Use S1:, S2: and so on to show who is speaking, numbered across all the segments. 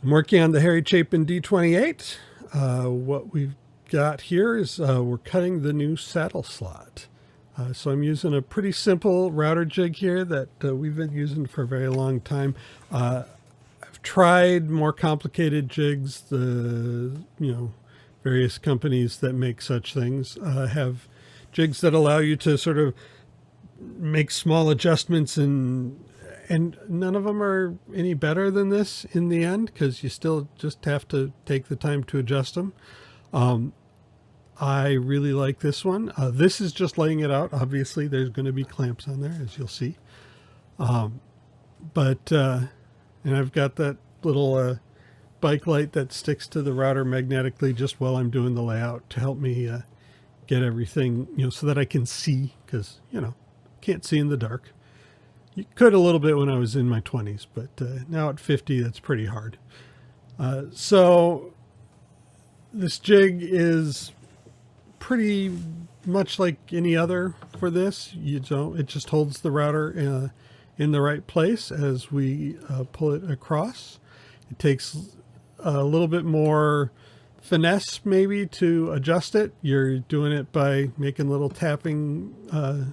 S1: I'm working on the Harry Chapin D28. What we've got here is we're cutting the new saddle slot. So I'm using a pretty simple router jig here that we've been using for a very long time. I've tried more complicated jigs. The various companies that make such things have jigs that allow you to sort of make small adjustments, and none of them are any better than this in the end, because you still just have to take the time to adjust them. I really like this one. This is just laying it out. Obviously there's going to be clamps on there, as you'll see. And I've got that little bike light that sticks to the router magnetically just while I'm doing the layout to help me get everything, so that I can see, because, can't see in the dark. You could a little bit when I was in my 20s, but now at 50, that's pretty hard. So this jig is pretty much like any other for this. It just holds the router in the right place as we pull it across. It takes a little bit more finesse maybe to adjust it. You're doing it by making little tapping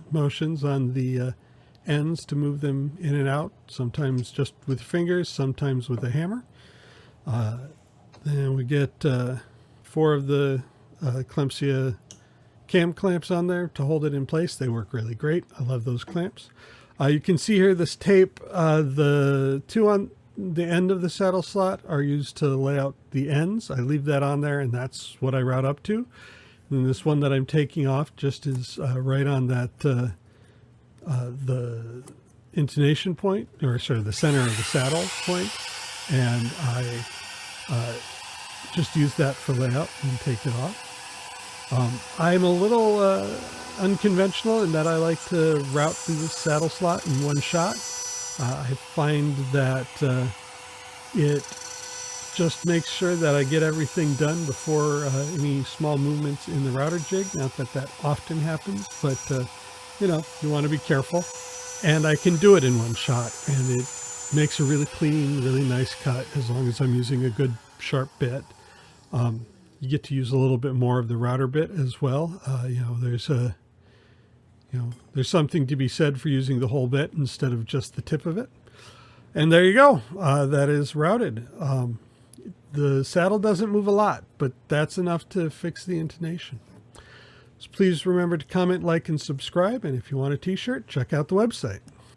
S1: motions on the ends to move them in and out, sometimes just with fingers, sometimes with a hammer. Then we get 4 of the Clemcia cam clamps on there to hold it in place. They work really great. I love those clamps. You can see here this tape, the 2 on the end of the saddle slot are used to lay out the ends. I leave that on there, and that's what I route up to. And this one that I'm taking off just is right on that the intonation point, or sorry, the center of the saddle point, and I just use that for layout and take it off. I'm a little unconventional in that I like to route through the saddle slot in one shot. I find that it just makes sure that I get everything done before any small movements in the router jig. Not that that often happens, but you want to be careful. And I can do it in one shot, and it makes a really clean, really nice cut as long as I'm using a good sharp bit. You get to use a little bit more of the router bit as well. There's something to be said for using the whole bit instead of just the tip of it. And there you go. That is routed. The saddle doesn't move a lot, but that's enough to fix the intonation. So please remember to comment, like, and subscribe. And if you want a t-shirt, check out the website.